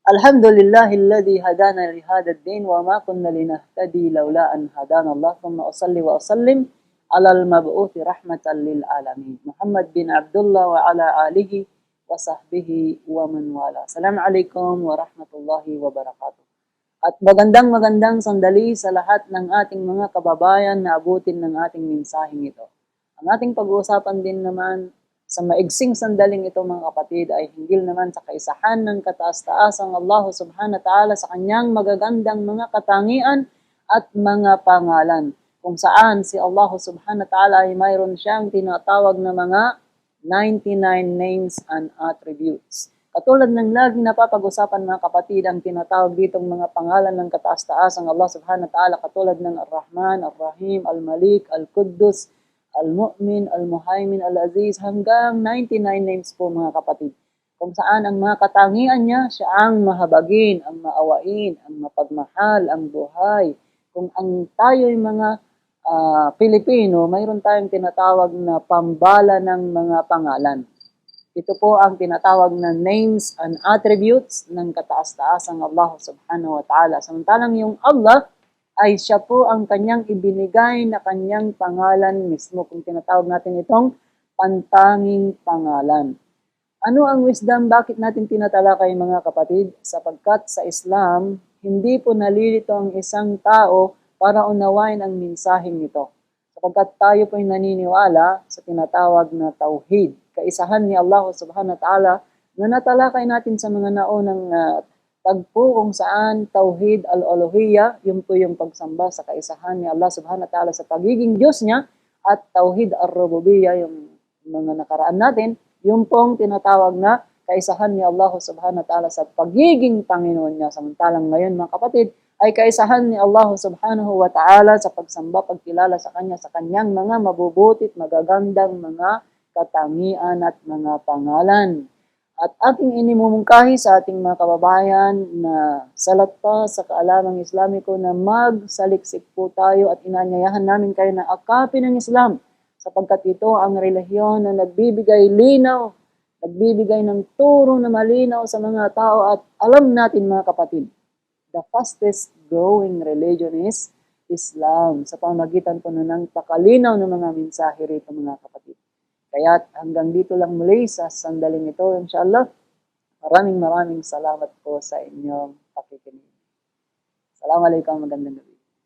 Alhamdulillahilladzi hadana li hadzal din wa ma kunna linahtadi laula an hadana Allah. Thumma usalli wa usallim ala al-mab'uthi rahmatan lil alamin. Muhammad bin Abdullah wa ala alihi wa sahbihi wa man wala. Assalamualaikum warahmatullahi wabarakatuh. At magandang sandali sa lahat ng ating mga kababayan na abutin ng ating mensaheng ito. Ang ating pag-uusapan din naman sa maigsing sandaling ito mga kapatid ay hinggil naman sa kaisahan ng kataas-taasang Allah subhanahu wa ta'ala sa kanyang magagandang mga katangian at mga pangalan. Kung saan si Allah subhanahu wa ta'ala ay mayroon siyang tinatawag na mga 99 names and attributes. Katulad ng lagi napapag-usapan mga kapatid, ang tinatawag ditong mga pangalan ng kataas-taasang Allah subhanahu wa ta'ala katulad ng Ar-Rahman, Ar-Rahim, Al-Malik, Al-Quddus, Al-Mu'min, Al-Muhaymin, Al-Aziz, hanggang 99 names po mga kapatid. Kung saan ang mga katangian niya, siya ang mahabagin, ang maawain, ang mapagmahal, ang buhay. Kung ang tayo'y mga Pilipino, mayroon tayong tinatawag na pambala ng mga pangalan. Ito po ang tinatawag na names and attributes ng kataas-taasang Allah subhanahu wa ta'ala. Samantalang yung Allah ay siya po ang kanyang ibinigay na kanyang pangalan mismo. Kung tinatawag natin itong pantanging pangalan. Ano ang wisdom? Bakit natin tinatalakay mga kapatid? Sapagkat sa Islam, hindi po nalilito ang isang tao para unawain ang mensaheng ito. Sapagkat tayo po ay naniniwala sa tinatawag na tauhid. Kaisahan ni Allah subhanahu wa ta'ala na natalakay natin sa mga naunang tagpo kung saan tauhid al-uluhiyya, yun po yung pagsamba sa kaisahan ni Allah subhanahu wa ta'ala sa pagiging Diyos niya, at tauhid ar-rububiyya, yung mga nakaraan natin, yung pong tinatawag na kaisahan ni Allah subhanahu wa ta'ala sa pagiging Panginoon niya. Samantalang ngayon mga kapatid, ay kaisahan ni Allah subhanahu wa ta'ala sa pagsamba, pagkilala sa Kanya, sa Kanyang mga mabubutit, magagandang mga katangian at mga pangalan. At ating inimumungkahi sa ating mga kababayan na salat pa sa kaalamang Islamiko na magsaliksik po tayo at inanyayahan namin kayo na akapin ng Islam sapagkat ito ang relihiyon na nagbibigay linaw, nagbibigay ng turo na malinaw sa mga tao. At alam natin mga kapatid, the fastest growing religion is Islam sa pamamagitan po ng pakalinaw ng mga mensahe rito mga kapatid. Kaya hanggang dito lang muli sa sandaling ito, inshallah. Maraming salamat po sa inyong pakikinig. Assalamualaikum, magandang gabi.